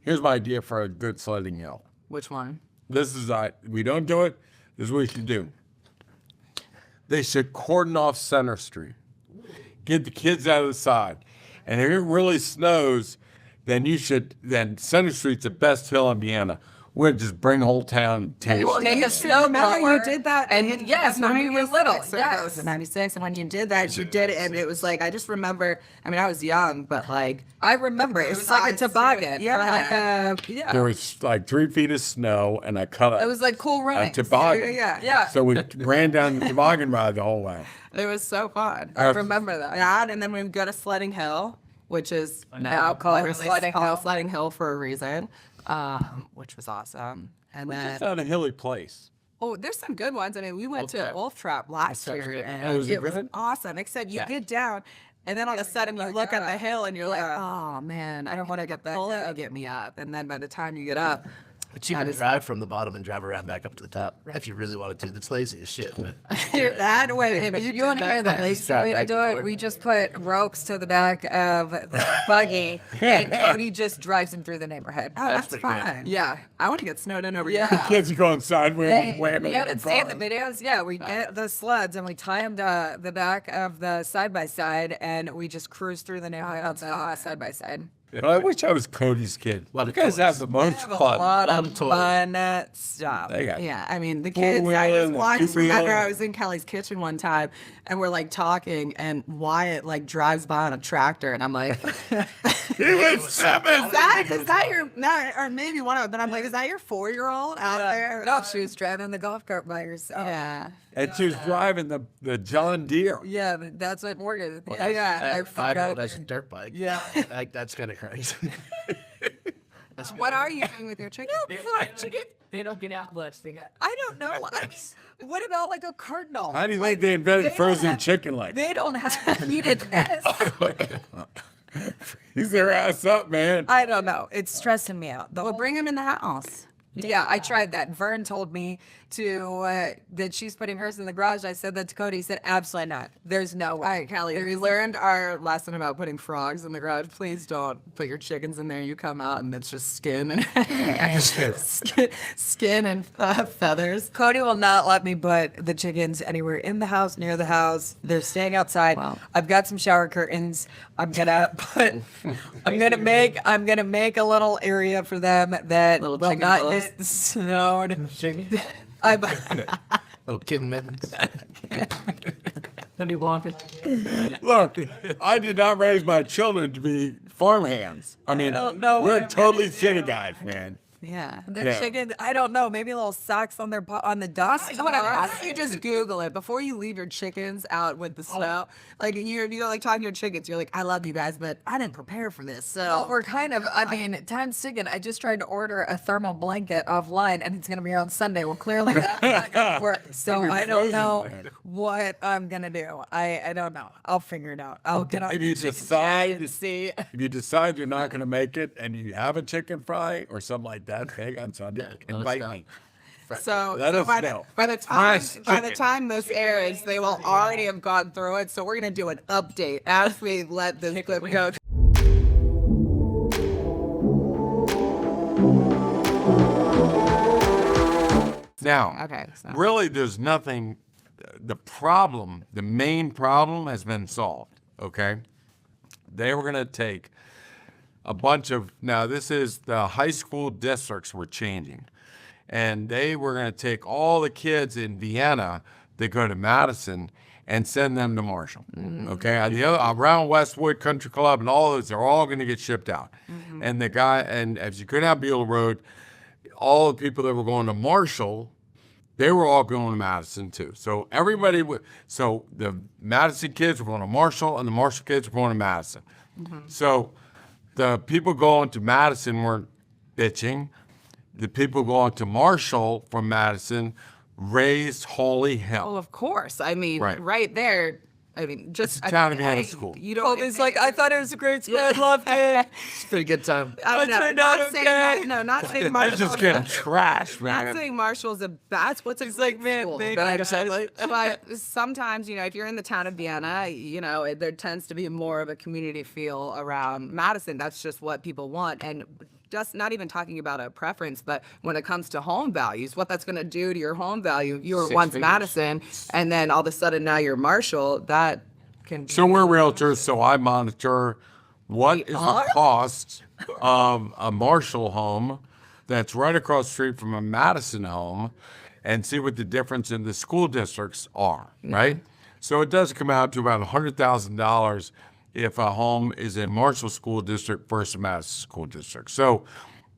Here's my idea for a good sledding hill. Which one? This is, we don't do it. This is what we should do. They should cordon off Center Street. Get the kids out of the side. And if it really snows, then Center Street's the best hill in Vienna. We'll just bring the whole town to Well, take a snow Remember blower. you did that? And yes, when we were little. Yes. Yes. It was in 96, and when you did that, you did it, and it was like, I just remember, I mean, I was young, but like, I remember. It was like a toboggan. Yeah. Yeah. There was like 3 feet of snow, and I cut It was like cool running. a toboggan. Yeah. So we ran down the toboggan ride the whole way. It was so fun. I remember that. Yeah, and then we would go to Sledding Hill, which is now called Really Sledding Hill for a reason, which was awesome. And then, It's not a hilly place. oh, there's some good ones. I mean, we went to Wolf Trap last year, and was it it was good? awesome. Except you get down, and then all of a sudden you look at the hill, and you're like, oh man, I don't want to get the hill to get me up. And then by the time you get up, But you can drive from the bottom and drive around back up to the top if you really wanted to. That's lazy as shit. But you're that way. But You want to hear that? We do it. We just put ropes to the back of the buggy, and he just drives him through the neighborhood. Oh, that's pretty fine. Yeah, I want to get snowed in over Yeah. here. Kids are going sideways, whamming. Yeah, it's in the videos. Yeah, we get the sleds and we tie them to the back of the side by side, and we just cruise through the neighborhood side by side. But I wish I was Cody's kid. Well, You guys have the most A fun. lot of toys. fun stuff. They got Yeah, I mean, the kids, I wheeling, was watching, two-wheeling. remember I was in Kelly's kitchen one time, and we're like talking, and Wyatt like drives by on a tractor, and I'm like, He was 7. is that your, no, or maybe one of them, but I'm like, is that your 4-year-old out there? No, she was driving the golf cart by herself. Yeah. And she was driving the John Deere. Yeah, that's what Morgan. Yeah, I I forgot. that's a dirt bike. Yeah. That's kind of crazy. What are you doing with your chicken? They don't get out much. They got. I don't know. What about like a cardinal? How do you think they invented frozen chicken like that? They don't have heated nest. Freeze their ass up, man. I don't know. It's stressing me out. But bring him in the house. Yeah, I tried that. Vern told me to that she's putting hers in the garage. I said that to Cody. He said, absolutely not. There's no way. All right, Callie, we learned our lesson about putting frogs in the garage. Please don't put your chickens in there. You come out and it's just skin and skin and feathers. Cody will not let me put the chickens anywhere in the house, near the house. They're staying outside. Wow. I've got some shower curtains. I'm gonna make a little area for them that Little will chicken not pillows. get snowed. Little kitten mittens. Look, I did not raise my children to be farmhands. I mean, we're totally city guys, man. Yeah. Their chicken, I don't know, maybe little socks on their on the dust. Why don't you just Google it before you leave your chickens out with the snow? Like you're like talking to your chickens. You're like, I love you guys, but I didn't prepare for this. Well, So we're kind of, I mean, time's ticking. I just tried to order a thermal blanket offline, and it's going to be here on Sunday. Well, clearly that's not going to work. So I don't know what I'm going to do. I don't know. I'll figure it out. I'll get on If you decide, to see. if you decide you're not going to make it and you have a chicken fry or something like that, big on Sunday, invite me. so Let us by, know. by the time this airs, they will already have gone through it. So we're gonna do an update as we let this clip go. Now, Okay, so- really, there's nothing. The main problem has been solved. Okay, they were going to take a bunch of. Now, this is the high school districts were changing, and they were going to take all the kids in Vienna that go to Madison and send them to Marshall. Okay, around Westwood Country Club and all those, they're all going to get shipped out. And as you go down Beale Road, all the people that were going to Marshall, they were all going to Madison too. So so the Madison kids were going to Marshall, and the Marshall kids were going to Madison. So the people going to Madison weren't bitching. The people going to Marshall from Madison raised holy hell. Well, of course. I mean, Right. right there. I mean, just It's a town Vienna school. You don't. Colby's like, I thought it was a great school. I loved it. It's been a good time. I don't know. turned Not out saying okay. not saying They're Marshall. just getting trashed, Not man. saying Marshall's a bad. What's a like, man, school? they- But sometimes, if you're in the town of Vienna, there tends to be more of a community feel around Madison. That's just what people want. And just not even talking about a preference, but when it comes to home values, what that's going to do to your home value. You were Six once figures. Madison, and then all of a sudden now you're Marshall. That can be So we're realtors, so I monitor what is the cost of a Marshall home that's right across the street from a Madison home and see what the difference in the school districts are, right? So it does come out to about $100,000 if a home is in Marshall School District versus Madison School District. So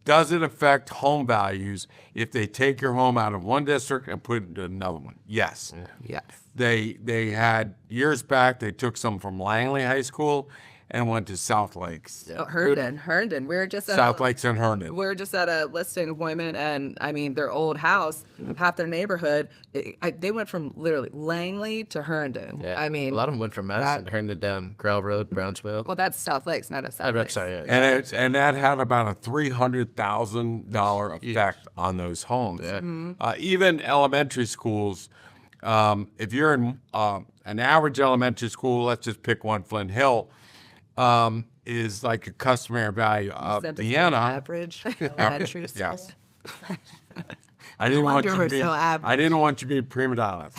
does it affect home values if they take your home out of one district and put it into another one? Yes. yes. They had years back, they took some from Langley High School and went to South Lakes. Oh, Herndon. We were just at South Lakes and Herndon. we were just at a listing appointment, and I mean their old house, half their neighborhood, they went from literally Langley to Herndon. Yeah. I mean, a lot of them went from Madison, Herndon down Grail Road, Brownsville. well, that's South Lakes, not a South I'm Lakes. sorry. And that had about a $300,000 effect on those homes. Yeah. Even elementary schools, if you're in an average elementary school, let's just pick one, Flint Hill, is like a customary value of Except it's Vienna. average elementary school. Yes. I didn't want you wonder to be. we're so average. I didn't want you to be prima donnas.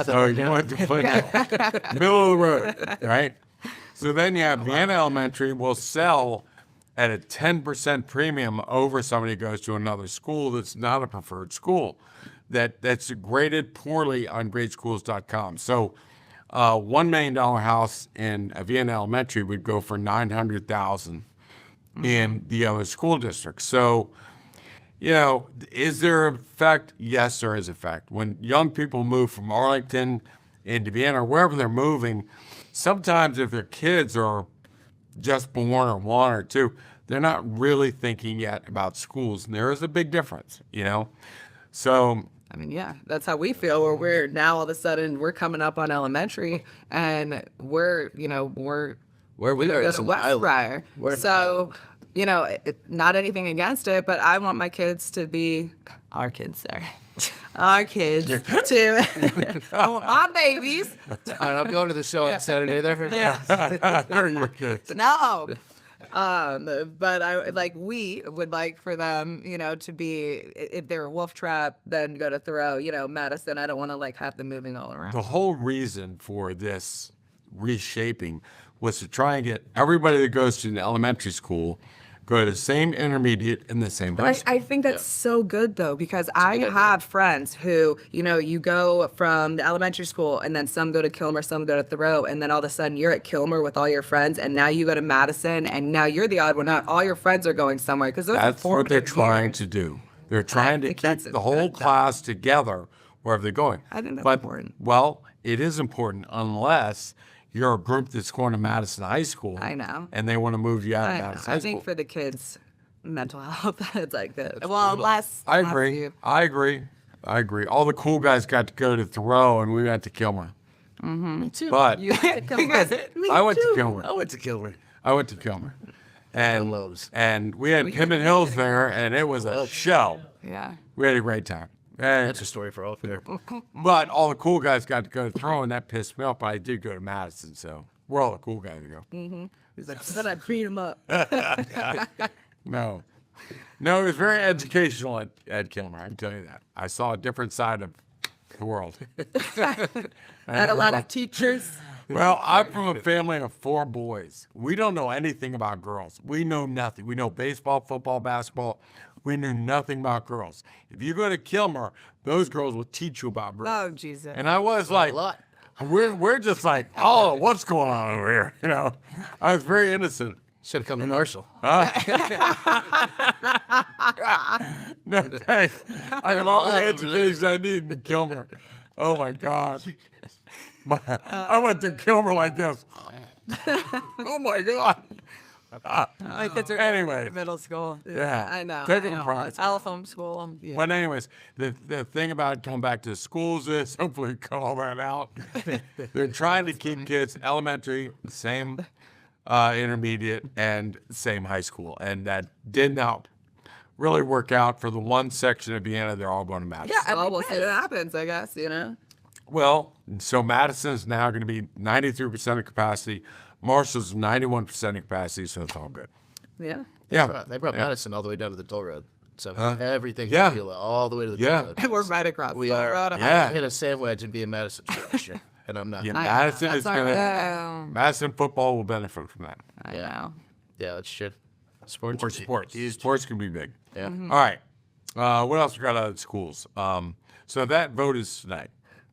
So you went to Flint Hill, middle of the road, right? So then you have Vienna Elementary will sell at a 10% premium over somebody who goes to another school that's not a preferred school, that's graded poorly on gradeschools.com. So $1 million house in a Vienna Elementary would go for $900,000 in the other school district. So, you know, is there an effect? Yes, there is effect. When young people move from Arlington into Vienna or wherever they're moving, sometimes if their kids are just born or one or two, they're not really thinking yet about schools. And there is a big difference, you know? So I mean, yeah, that's how we feel. Where we're now all of a sudden we're coming up on elementary, and we're Where we are, go it's to an island. Westbriar. We're- So, not anything against it, but I want my kids to be our kids. Sorry, our kids to I want my babies. All right, I'm going to the show on Saturday there. No. But we would like for them, to be, if they're a wolf trap, then go to Thoreau, Madison. I don't want to have them moving all around. the whole reason for this reshaping was to try and get everybody that goes to an elementary school go to the same intermediate and the same high school. I think that's so good though, because I have friends who, you go from the elementary school and then some go to Kilmer, some go to Thoreau, and then all of a sudden you're at Kilmer with all your friends, and now you go to Madison, and now you're the odd one out. All your friends are going somewhere because That's what they're trying to do. They're trying to think keep that's the whole class together wherever they're going. I think that's But, important. Well, it is important unless you're a group that's going to Madison High School. I know. And they want to move you out of Madison High I School. think for the kids' mental health, it's like this. Well, unless I agree. I agree. All the cool guys got to go to Thoreau, and we went to Kilmer. Me too. But you I went to Kilmer. I went to Kilmer. And Lowe's. and we had Pimmon Hills there, and it was a show. Yeah. We had a great time. And, That's a story for all there. but all the cool guys got to go to Thoreau, and that pissed me off. But I did go to Madison, so where all the cool guys go. He's like, then I beat him up. No, it was very educational at Kilmer. I can tell you that. I saw a different side of the world. Had a lot of teachers. Well, I'm from a family of 4 boys. We don't know anything about girls. We know nothing. We know baseball, football, basketball. We knew nothing about girls. If you go to Kilmer, those girls will teach you about girls. Oh, Jesus. And I was like, A lot. we're just like, oh, what's going on over here? I was very innocent. Should have come to Marshall. No, thanks. I have all the education I need in Kilmer. Oh my God. I went to Kilmer like this. Oh my God. My kids are Anyway. middle school. Yeah. I know. Take I it know. from It's Alpha homeschool. Yeah. But anyways, the thing about coming back to schools is, hopefully cut all that out. They're trying to keep kids elementary, same intermediate, and same high school. And that did not really work out for the one section of Vienna. They're all going to Madison. Yeah, well, we'll see what happens, I guess, Well, so Madison's now going to be 93% of capacity. Marshall's 91% of capacity, so it's all good. Yeah. Yeah. They brought Madison all the way down to the toll road. So everything Yeah. all the way to the Yeah. toll road. We're right across. We the are. road. Yeah. Hit a sandwich and be in Madison this year, and I'm not. Yeah, I know. Madison is That's our- gonna. Madison football will benefit from that. I know. Yeah, that's true. Sports. Or sports. Sports can be big. Yeah. All right. What else we got out of schools? So that vote is tonight,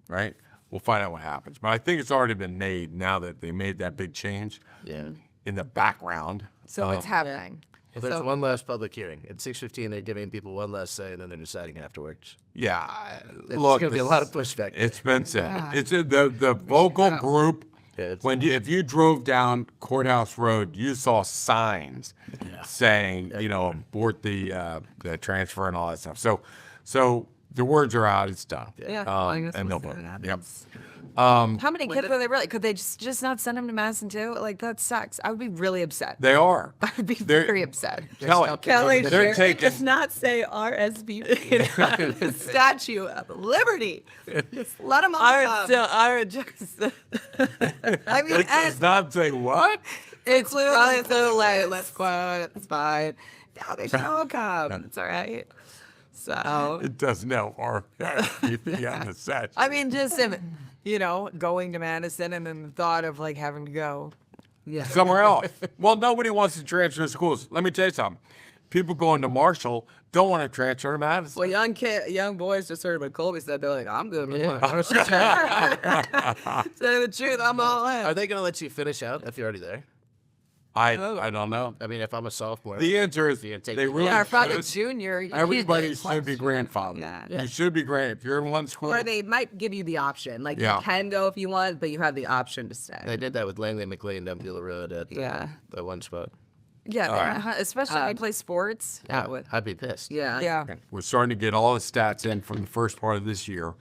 right? We'll find out what happens. But I think it's already been made now that they made that big change Yeah. in the background. So it's happening. Well, there's one last public hearing at 6:15. They're giving people one last say, and then they're deciding afterwards. Yeah. There's Look, going to be a lot of pushback. it's been said. It's the vocal group. Yeah, it's- If you drove down Courthouse Road, you saw signs saying, abort the transfer and all that stuff. So the words are out. It's done. Yeah. I guess and we'll they'll see vote. what Yep. happens. How many kids are they really? Could they just not send them to Madison too? Like that sucks. I would be really upset. They are. I would be They're- very upset. Kelly, they're taking. does not say RSVP. The Statue of Liberty. Just let them all I would just. I mean, It does not say what? it's Probably so late. Let's quote. It's fine. No, they should all come. It's all right. So It does no RSVP on the set. I mean, just going to Madison and then the thought of like having to go. yeah. Somewhere else. Well, nobody wants to transfer to schools. Let me tell you something. People going to Marshall don't want to transfer to Madison. Well, young boys just heard what Colby said. They're like, I'm good with mine. Tell you the truth, I'm all in. Are they going to let you finish out if you're already there? I don't know. I mean, if I'm a sophomore. The answer is You take they the- really Yeah, if I'm a should. junior, Everybody should be grandfathered. Yeah. You should be grand. If you're in one school, Or they might give you the option. Like, Yeah. you can go if you want, but you have the option to stay. They did that with Langley McLean down Beulah Road at Yeah. the one spot. yeah, especially when I play sports. That would. I'd be pissed. Yeah. Yeah. we're starting to get all the stats in from the first part of this year.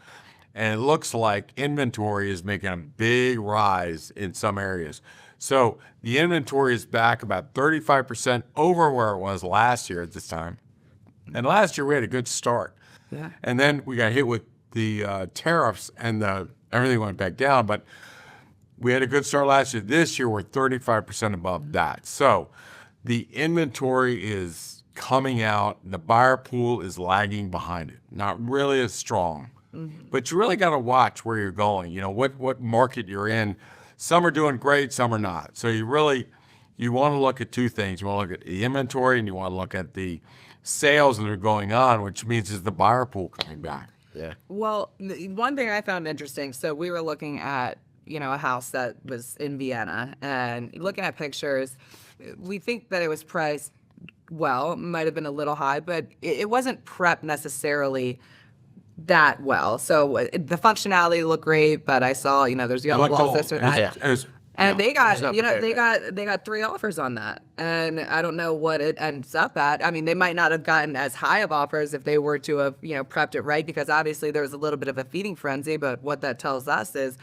And it looks like inventory is making a big rise in some areas. So the inventory is back about 35% over where it was last year at this time. And last year we had a good start. Yeah. And then we got hit with the tariffs and everything went back down. But we had a good start last year. This year we're 35% above that. So the inventory is coming out. The buyer pool is lagging behind it. Not really as strong. But you really got to watch where you're going. What market you're in. Some are doing great, some are not. So you want to look at two things. You want to look at the inventory and you want to look at the sales that are going on, which means is the buyer pool coming back. Yeah. Well, one thing I found interesting. So we were looking at, a house that was in Vienna, and looking at pictures, we think that it was priced well. Might have been a little high, but it wasn't prepped necessarily that well. So the functionality looked great, but I saw, there's young walls, this or that. And they got, It's not they got 3 offers on that. And I don't know what it ends up at. I mean, they might not have gotten as high of offers if they were to have, prepped it right, because obviously there was a little bit of a feeding frenzy. But what that tells us is,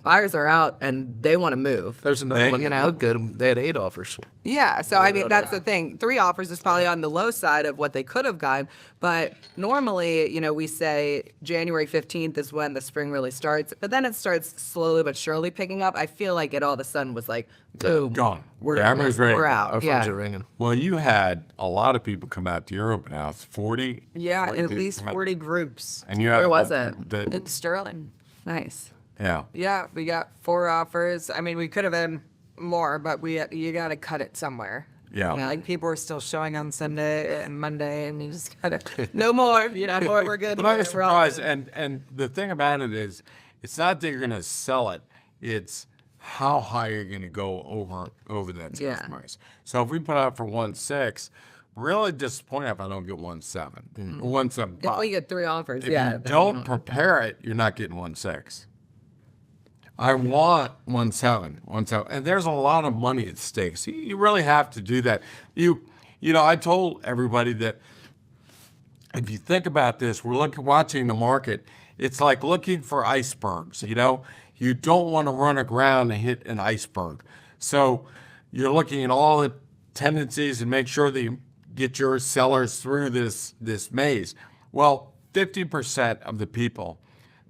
buyers are out and they want to move. There's another one that looked good. They had 8 offers. Yeah, so I mean, that's the thing. 3 offers is probably on the low side of what they could have gotten. But normally, we say January 15th is when the spring really starts. But then it starts slowly but surely picking up. I feel like it all of a sudden was like, boom. Gone. We're, Cameras ready. we're Our out. phones Yeah. are ringing. Well, you had a lot of people come out to your open house, 40. Yeah, 40 at people least come out. 40 groups. And you had, Where was it? In Sterling. Nice. Yeah. Yeah, we got 4 offers. I mean, we could have had more, but you got to cut it somewhere. Yeah. Like people are still showing on Sunday and Monday, and you just gotta. No more. We're good. But I was We're all surprised, and the thing about it is, it's not that you're going to sell it; it's how high you're going to go over that sales price. So if we put out for 1.6, really disappointed if I don't get 1.7, 1.7. Oh, you get 3 offers. If Yeah. you don't prepare it, you're not getting 1.6. I want 1.7, and there's a lot of money at stake. So you really have to do that. I told everybody that if you think about this, we're watching the market. It's like looking for icebergs. You don't want to run aground and hit an iceberg. So you're looking at all the tendencies and make sure that you get your sellers through this maze. Well, 50% of the people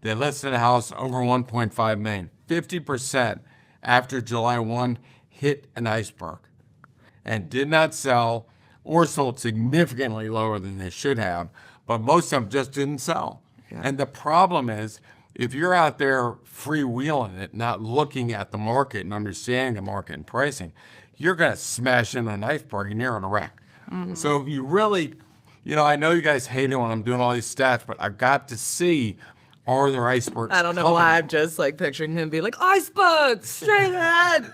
that listed a house over 1.5 million, 50% after July 1 hit an iceberg and did not sell or sold significantly lower than they should have, but most of them just didn't sell. And the problem is, if you're out there freewheeling it, not looking at the market and understanding the market and pricing, you're going to smash into an iceberg and you're in a wreck. So you really, I know you guys hate it when I'm doing all these stats, but I've got to see, are there icebergs? I don't know why I'm just like picturing him be like, iceberg, straight ahead.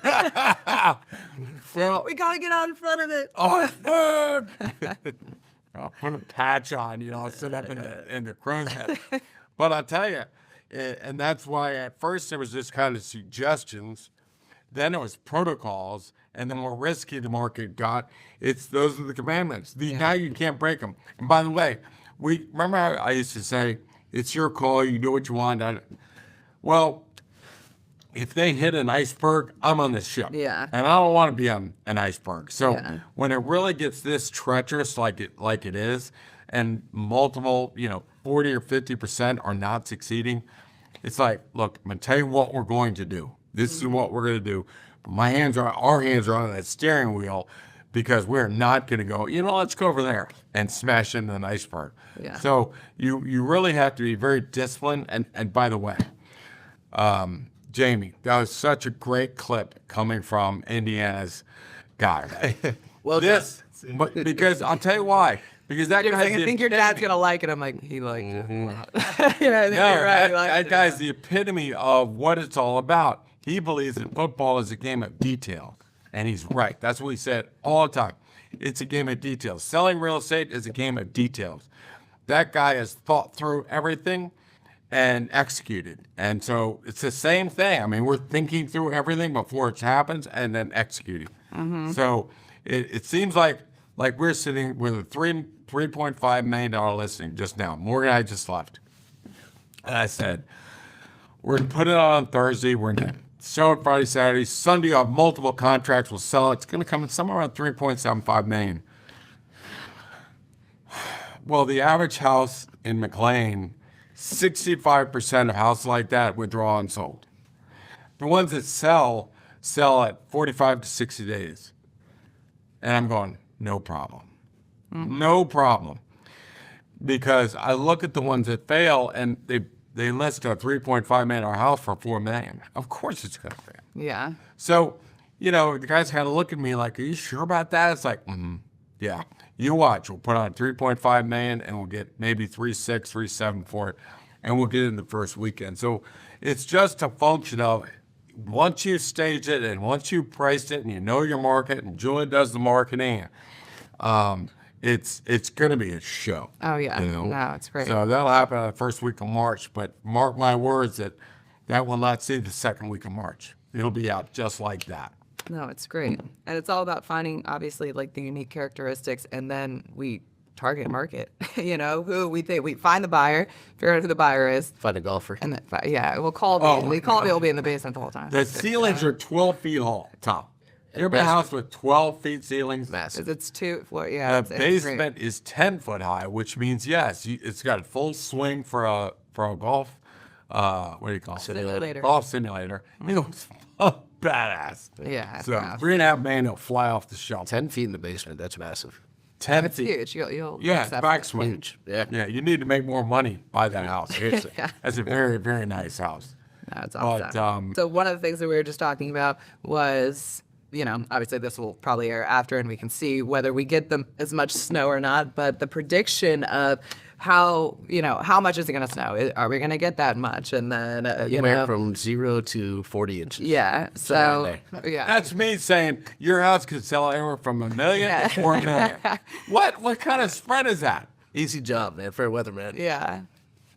Well, We gotta get out in front of it. iceberg! I'll put a patch on, sit up in the crow's head. But I'll tell you, and that's why at first there was just kind of suggestions, then it was protocols, and the more risky the market got, those are the commandments. Now you can't break them. And by the way, remember how I used to say, it's your call, you do what you want. Well, if they hit an iceberg, I'm on the ship. Yeah. And I don't want to be on an iceberg. So Yeah. when it really gets this treacherous like it is, and multiple, 40 or 50% are not succeeding, it's like, look, I'm going to tell you what we're going to do. This is what we're going to do. Our hands are on that steering wheel because we're not going to go, let's go over there and smash into an iceberg. Yeah. So you really have to be very disciplined. And by the way, Jamie, that was such a great clip coming from Indiana's guy. Well, But because I'll tell you why. Because that You're guy's like, I the think your dad's gonna like it. I'm like, he liked it. I think you're right. that guy's the epitome of what it's all about. He believes that football is a game of detail. And he's right. That's what he said all the time. It's a game of details. Selling real estate is a game of details. That guy has thought through everything and executed. And so it's the same thing. I mean, we're thinking through everything before it happens and then executing. So it seems like we're sitting with a $3.5 million listing just now. Morgan and I just left. And I said, we're going to put it on Thursday. We're going to show it Friday, Saturday. Sunday, you have multiple contracts. We'll sell it. It's going to come in somewhere around $3.75 million. Well, the average house in McLean, 65% of houses like that withdraw unsold. The ones that sell at 45 to 60 days. And I'm going, no problem. No problem. Because I look at the ones that fail and they list a $3.5 million house for $4 million. Of course it's going to fail. Yeah. So, the guys kind of look at me like, are you sure about that? It's like, yeah. You watch. We'll put on $3.5 million and we'll get maybe 3.6, 3.7 for it. And we'll get it in the first weekend. So it's just a function of once you stage it and once you priced it and you know your market and Julia does the marketing, it's going to be a show. Oh yeah. No, it's great. So that'll happen the first week of March. But mark my words that will not see the second week of March. It'll be out just like that. No, it's great. And it's all about finding, obviously, like the unique characteristics, and then we target market, who we think we find the buyer, figure out who the buyer is, find a golfer. and then, we'll call me. Colby will be in the basement the whole time. The ceilings are 12 feet tall. You ever been a house with 12 feet ceilings? Massive. It's 2 floor, yeah. The basement is 10 foot high, which means, yes, it's got a full swing for a golf, what do you call it? Simulator. Golf simulator. It's badass. Yeah. So $3.5 million will fly off the shelf. 10 feet in the basement. That's massive. 10 It's feet. huge. You'll Yeah, accept back it. swing. Huge. Yeah. Yeah, you need to make more money by that house. Seriously. Yeah. That's a very, very nice house. That's But, awesome. So one of the things that we were just talking about was, obviously this will probably air after and we can see whether we get them as much snow or not, but the prediction of how much is it going to snow? Are we going to get that much? And then, Anywhere from 0 to 40 inches. yeah. So, yeah. That's me saying your house could sell anywhere from $1 million to $4 million. What kind of spread is that? Easy job, man. Fair weather, man. Yeah.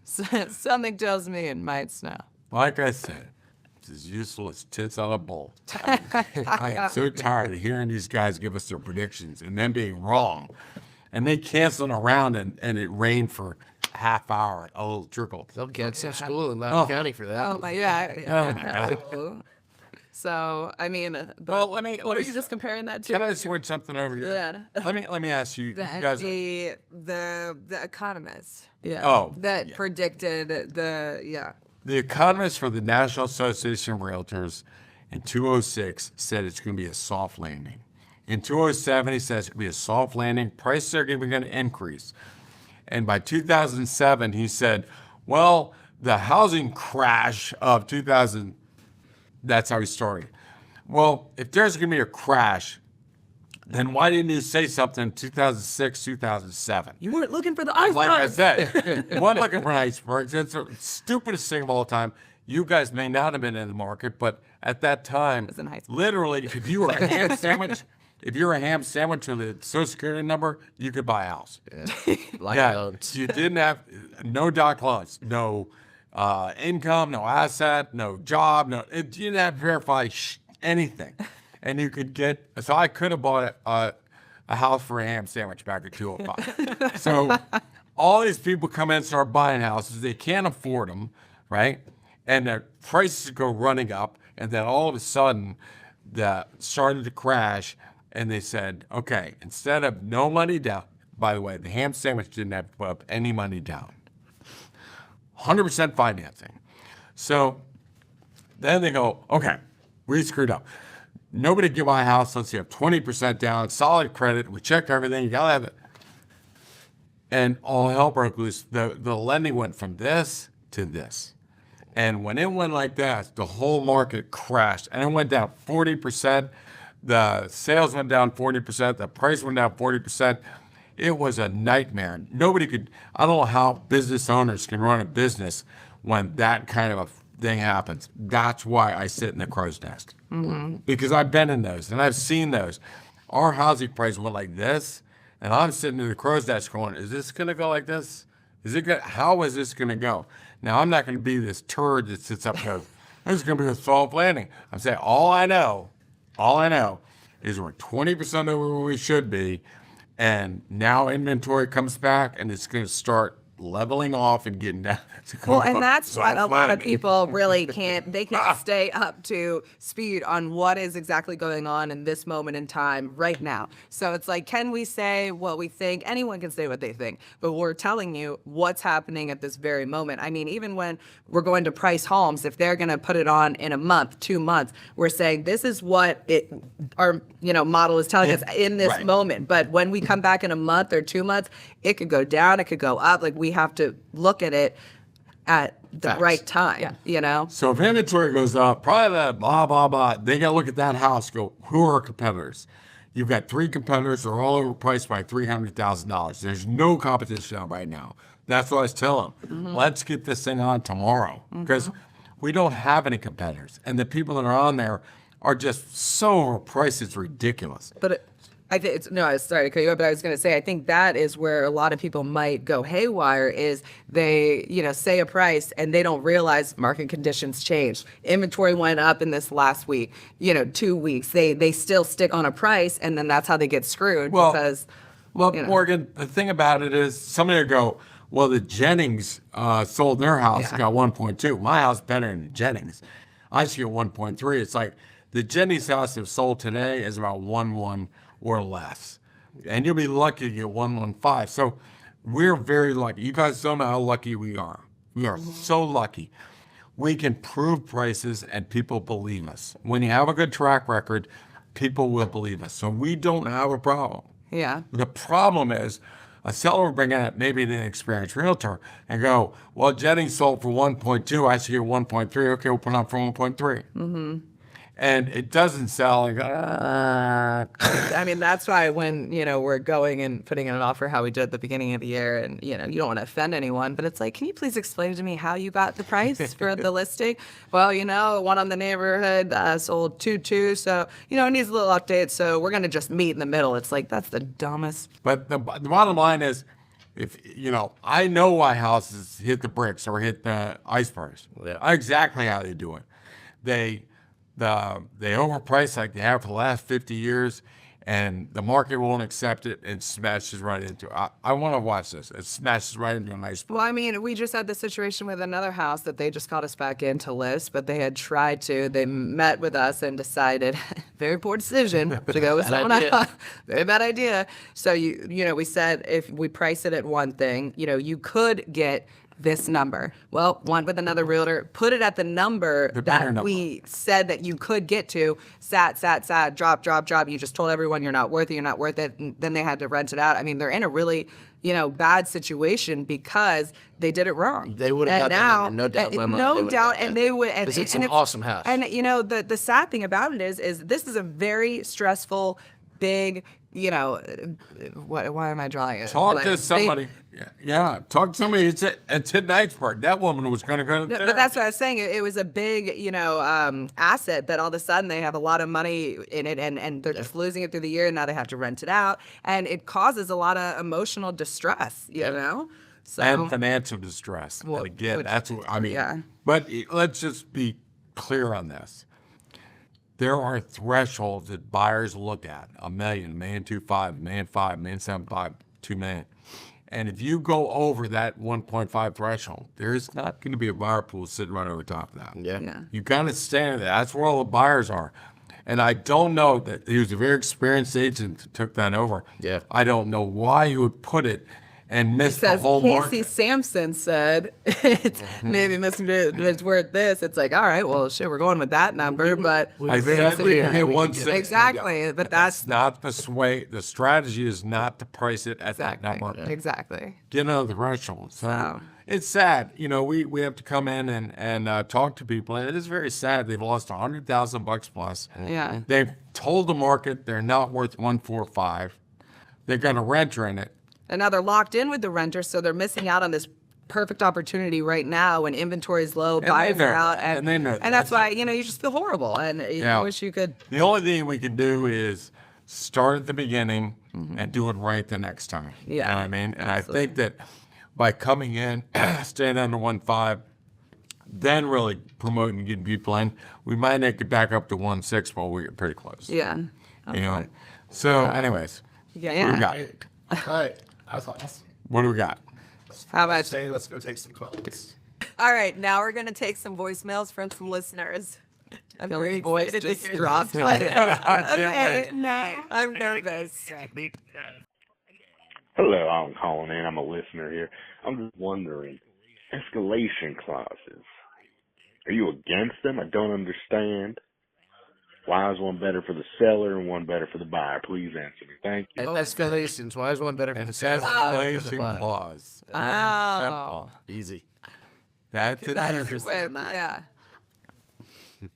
So, something tells me it might snow. Like I said, it's as useful as tits on a bowl. I am so tired of hearing these guys give us their predictions and them being wrong. And they canceling around and it rained for a half hour, a little trickle. They'll get to school in Loudoun County for that. Oh, my, yeah. God. So, I mean, Well, let me what are you just comparing that to? can I switch something over here? Yeah. Let me ask you guys. The economist Oh, that predicted the the economist for the National Association of Realtors in 2006 said it's going to be a soft landing. In 2007, he says it'll be a soft landing. Prices are going to increase. And by 2007, he said, well, the housing crash of 2000, that's how he started. Well, if there's going to be a crash, then why didn't you say something in 2006, 2007? You weren't looking for the iceberg. Like I said, one looking for icebergs. It's the stupidest thing of all time. You guys may not have been in the market, but at that time, in high school. literally, if you were a ham sandwich, with a Social Security number, you could buy a house. Like Yeah, you didn't have no doc loans, no income, no asset, no job, you didn't have to verify anything, and you could get. So I could have bought a house for a ham sandwich back in 2005. So all these people come in and start buying houses. They can't afford them, right? And their prices go running up, and then all of a sudden, that started to crash. And they said, okay, instead of no money down. By the way, the ham sandwich didn't have to put up any money down. 100% financing. So then they go, okay, we screwed up. Nobody can buy a house unless you have 20% down, solid credit. We checked everything. You gotta have it. And all hell broke loose. The lending went from this to this. And when it went like that, the whole market crashed. And it went down 40%. The sales went down 40%. The price went down 40%. It was a nightmare. Nobody could, I don't know how business owners can run a business when that kind of a thing happens. That's why I sit in the crow's nest. Because I've been in those and I've seen those. Our housing price went like this, and I'm sitting in the crow's nest going, is this going to go like this? How is this going to go? Now, I'm not going to be this turd that sits up and goes, this is going to be a soft landing. I'm saying all I know is we're 20% over where we should be, and now inventory comes back, and it's going to start leveling off and getting down. Well, and that's what a lot of people really can't stay up to speed on what is exactly going on in this moment in time right now. So it's like, can we say what we think? Anyone can say what they think, but we're telling you what's happening at this very moment. I mean, even when we're going to price homes, if they're going to put it on in a month, 2 months, we're saying this is what our model is telling us in this moment. But when we come back in a month or 2 months, it could go down, it could go up. Like, we have to look at it at the right time, So if inventory goes up, probably that blah, blah, blah, they got to look at that house, go, who are our competitors? You've got 3 competitors, they're all overpriced by $300,000. There's no competition out right now. That's what I was telling them. Let's get this thing on tomorrow, because we don't have any competitors. And the people that are on there are just so overpriced, it's ridiculous. But I think sorry to cut you off, but I was going to say, I think that is where a lot of people might go haywire is they, say a price and they don't realize market conditions changed. Inventory went up in this last week, 2 weeks. They still stick on a price, and then that's how they get screwed because. Well, Morgan, the thing about it is somebody will go, well, the Jennings sold their house and got 1.2. My house better than Jennings. I should get 1.3. It's like the Jennings house that's sold today is about 1.1 or less. And you'll be lucky to get 1.15. So we're very lucky. You guys don't know how lucky we are. We are so lucky. We can prove prices and people believe us. When you have a good track record, people will believe us. So we don't have a problem. Yeah. The problem is a seller will bring in maybe an inexperienced realtor and go, well, Jennings sold for 1.2. I should get 1.3. Okay, we'll put it on for 1.3. And it doesn't sell. I mean, that's why when, we're going and putting in an offer how we did at the beginning of the year, and, you don't want to offend anyone, but it's like, can you please explain to me how you got the price for the listing? Well, one on the neighborhood sold 2.2, so, it needs a little update, so we're going to just meet in the middle. It's like, that's the dumbest. But the bottom line is, if I know why houses hit the bricks or hit the icebergs. I exactly how they do it. They overprice like they have for the last 50 years, and the market won't accept it and smashes right into it. I want to watch this. It smashes right into an iceberg. Well, I mean, we just had this situation with another house that they just called us back in to list, but they had tried to. They met with us and decided, very poor decision, to go with someone else. Very bad idea. So, we said if we price it at one thing, you could get this number. Well, went with another realtor, put it at the number better that number. we said that you could get to, sat, drop. You just told everyone you're not worth it. And then they had to rent it out. I mean, they're in a really, bad situation because they did it wrong. They would have And got that, no doubt. no Lemma, they would've doubt, got and that. they would. And, 'Cause it's and an awesome house. And the sad thing about it is this is a very stressful, big, why am I drawing it? Talk Like, to somebody. Yeah, talk to somebody. It's in Iceberg. That woman was going to go to But therapy. that's what I was saying. It was a big, asset that all of a sudden they have a lot of money in it and they're just losing it through the year. And now they have to rent it out. And it causes a lot of emotional distress, So, and financial distress. Well, and again, which- that's what I mean. yeah. But let's just be clear on this. There are thresholds that buyers look at: $1 million, $1.25 million, $1.5 million, $1.75 million, $2 million. And if you go over that 1.5 threshold, there's not going to be a buyer pool sitting right over top of that. Yeah. You got to stand there. That's where all the buyers are. And I don't know that he was a very experienced agent that took that over. Yeah. I don't know why he would put it and miss the says whole Casey market. Samson said, it's maybe missing it's worth this. It's like, all right, well, shit, we're going with that number, but I said we hit 160. exactly. But that's Not the sway. The strategy is not to price it at that number. exactly. Get over the threshold. So Wow. it's sad. We have to come in and talk to people, and it is very sad. They've lost $100,000 plus. Yeah. They've told the market they're not worth 145. They're going to rent rent it. And now they're locked in with the renter, so they're missing out on this perfect opportunity right now when inventory is low, they buyers know are out, that. And they know that. and that's why you just feel horrible, and Yeah. you wish you could. The only thing we can do is start at the beginning and do it right the next time. Yeah. You know what I mean? And I think that by coming in, staying under 1.5, then really promoting and getting people in, we might make it back up to 1.6 while we're pretty close. Yeah. You know? So, anyways, Yeah. what do we got? All right. I thought, What do we got? How about say, let's go take some calls. All right, now we're gonna take some voicemails from some listeners. I'm very voice excited to just hear dropped? this. Okay, no. I'm nervous. Hello, I'm calling in. I'm a listener here. I'm just wondering, escalation clauses. Are you against them? I don't understand. Why is one better for the seller and one better for the buyer? Please answer me. Thank you. Escalations. Why is one better? And it says escalation clause. Oh, Easy. That's it. yeah.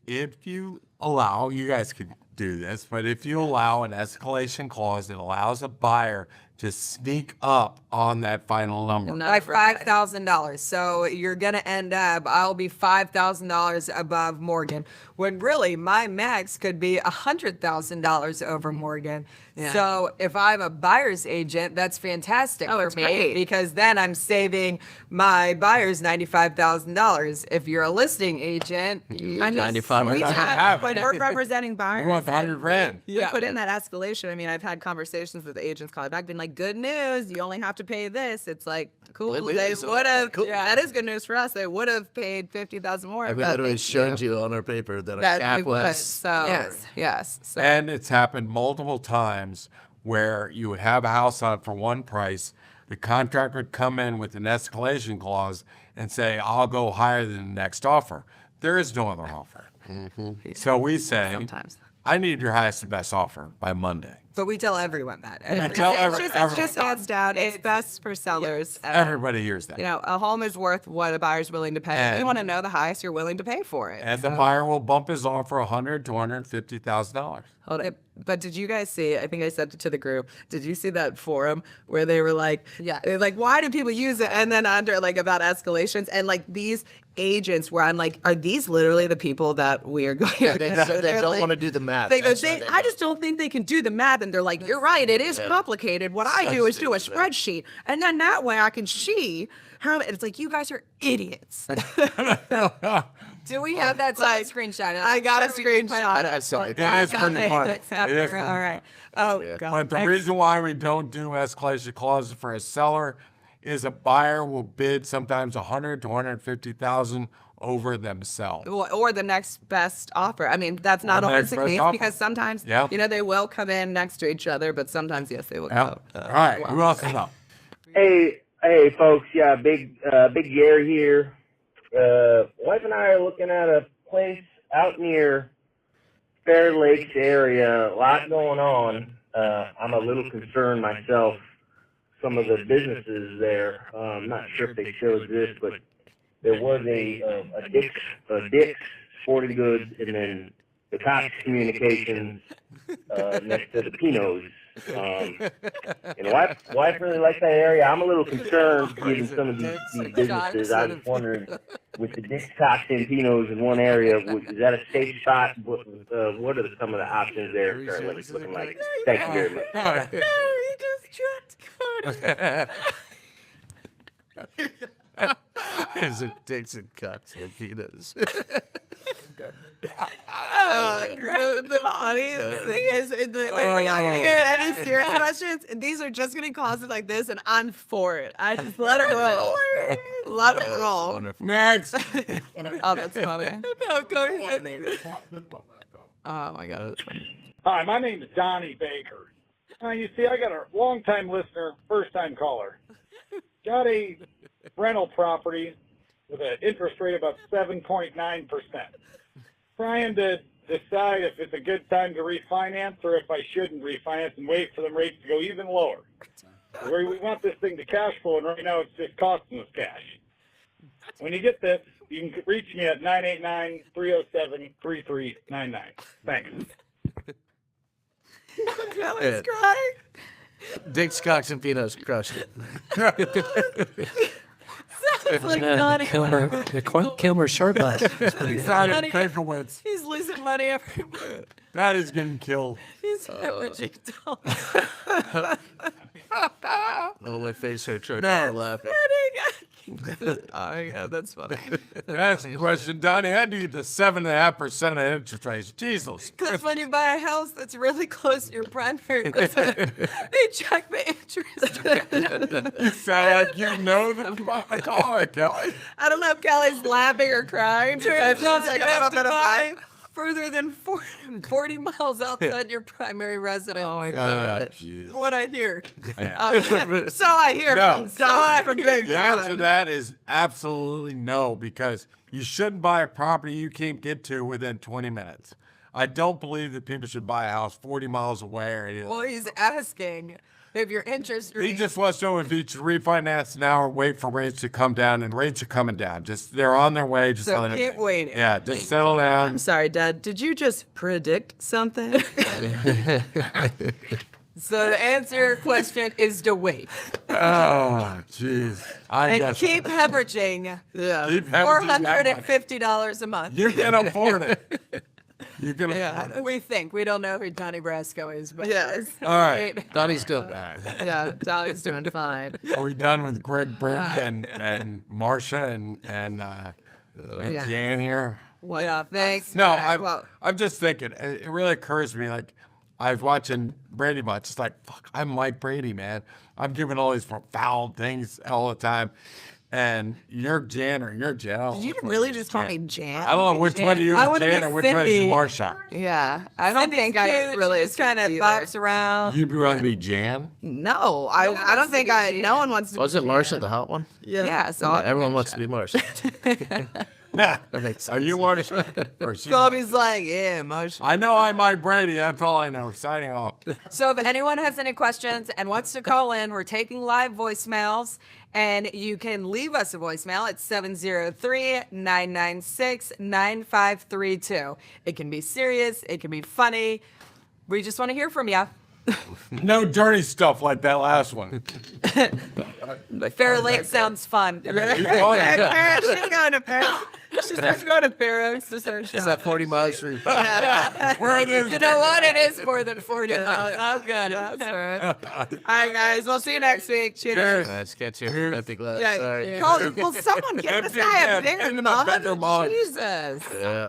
If you allow, you guys could do this, but if you allow an escalation clause that allows a buyer to sneak up on that final number. By $5,000. So you're gonna end up, I'll be $5,000 above Morgan. When really my max could be $100,000 over Morgan. Yeah. So if I'm a buyer's agent, that's fantastic Oh, for it's me great. because then I'm saving my buyers $95,000. If you're a listing agent, you I mean, 95. we Not have- have but it. we're representing buyers. We want the 100 grand. We put in that escalation. I mean, I've had conversations with agents calling back, being like, "Good news, you only have to pay this." It's like, cool. Well, They so- would have. cool. Yeah, that is good news for us. They would have paid 50,000 more. I but literally thank showed you on our paper that a That cap we put. was. So yes. So And it's happened multiple times where you would have a house on for one price. The contractor would come in with an escalation clause and say, I'll go higher than the next offer. There is no other offer. So we say, sometimes. I need your highest and best offer by Monday. but we tell everyone that. Tell It's just hands down. It's best for sellers. everybody hears that. A home is worth what a buyer's willing to pay. And- You want to know the highest you're willing to pay for it. And the buyer will bump his offer $100,000 to $150,000. Hold it. But did you guys see? I think I sent it to the group. Did you see that forum where they were like, Yeah. they're like, why do people use it? And then under like about escalations and like these agents where I'm like, are these literally the people that we are going? They don't want to do the math. They go, That's why they I just don't think they can do the math. And they're like, you're right, it is complicated. What I do is do a spreadsheet. And then that way I can see how it's like, you guys are idiots. Do we have that Like, screenshot? I got a screenshot. I saw it. Yeah, it's pretty fun. It is All fun. right. Oh, God. But the reason why we don't do escalation clauses for a seller is a buyer will bid sometimes $100,000 to $150,000 over themselves. Or the next best offer. I mean, that's not the always next the best case offer. because sometimes, Yeah. they will come in next to each other, but sometimes, yes, they will Yeah. go. All right. Who else is up? Hey, Hey, folks. Yeah, big Gary here. Wife and I are looking at a place out near Fair Lakes area. A lot going on. I'm a little concerned myself. Some of the businesses there. I'm not sure if they still exist, but there was a Dick's Sporting Goods, and then the Cox Communications next to the Pinos. And wife really likes that area. I'm a little concerned given some of these businesses. I was wondering, with the Dick's, Cox, and Pinos in one area, is that a safe spot? What are some of the options there currently looking like? Thank you very much. Is it Dixon Cox and Peanuts? The funny thing is, and serious questions, and these are just getting closet like this, and I'm for it. I just let her roll. Let her roll. Next. Oh, that's funny. No, go ahead. Oh my god, that's funny. Hi, my name is Donnie Baker. You see, I got a long-time listener, first-time caller. Got a rental property with an interest rate of about 7.9%. Trying to decide if it's a good time to refinance or if I shouldn't refinance and wait for the rates to go even lower. We want this thing to cash flow, and right now it's just costing us cash. When you get this, you can reach me at 989-307-3399. Thanks. Let's cry. Dick's, Cox, and Peanuts crushed it. Sounds like Donnie. Kilmer short bus. Excited Paperweights. He's losing money everywhere. That is getting killed. He's hemorrhaging dollars. Oh, my face hurts right now laughing. Oh, yeah, that's funny. That's the question, Donnie. How do you get the 7.5% of interest rates? Jesus. Because when you buy a house that's really close to your primary residence, they check the interest. You sound like you know them. Oh, Kelly. I don't know if Kelly's laughing or crying. It sounds like I'm gonna buy further than 40 miles outside your primary residence. Oh my God. What I hear. So I hear. No. So I forget. The answer to that is absolutely no, because you shouldn't buy a property you can't get to within 20 minutes. I don't believe that people should buy a house 40 miles away. Or Well, he's asking if your interest rate. he just wants to know if you should refinance now or wait for rates to come down, and rates are coming down. Just they're on their way. Just So let keep waiting. Yeah, just settle down. I'm sorry, Dad. Did you just predict something? So the answer to your question is to wait. Oh, jeez. I And guess keep hemorrhaging. Yeah. Keep hemorrhaging that much. $450 a month. You can afford it. You can afford it. We think. We don't know who Donnie Brasco is, but yes. All right. Donnie's still bad. Yeah, Donnie's doing fine. Are we done with Greg Brick and Marcia and Jan here? Well, yeah, thanks. No, All right, I'm just thinking. It really occurs to me, like, I was watching Brady Bunch. It's like, fuck, I'm like Brady, man. I'm giving all these foul things all the time. And you're Jan or you're Jan. Did you really just call me Jan? I don't know which one of you I is wanna Jan be or which one is Cindy. Marsha. Yeah, I don't think I really just kind of bops around. You'd really be Jan? No, I don't think no one wants to. Wasn't Marsha the hot one? Yeah, so Everyone wants to be Marsha. Nah. That makes Are you Marsha? Or she? Colby's like, yeah, Marshall. I know I'm Mike Brady. That's all I know. Signing off. So if anyone has any questions and wants to call in, we're taking live voicemails, and you can leave us a voicemail at 703-996-9532. It can be serious. It can be funny. We just want to hear from you. No dirty stuff like that last one. Fair Lake sounds fun. Oh, yeah. She's going to Paris. She's going to Paris. Is that 40 miles from Where are these? You know what? It is more than 40. Oh, good. That's all right. All right, guys. We'll see you next week. Cheers. Let's get you. Empty glass. Sorry. Will someone get this guy a bigger mug? Jesus. Yeah.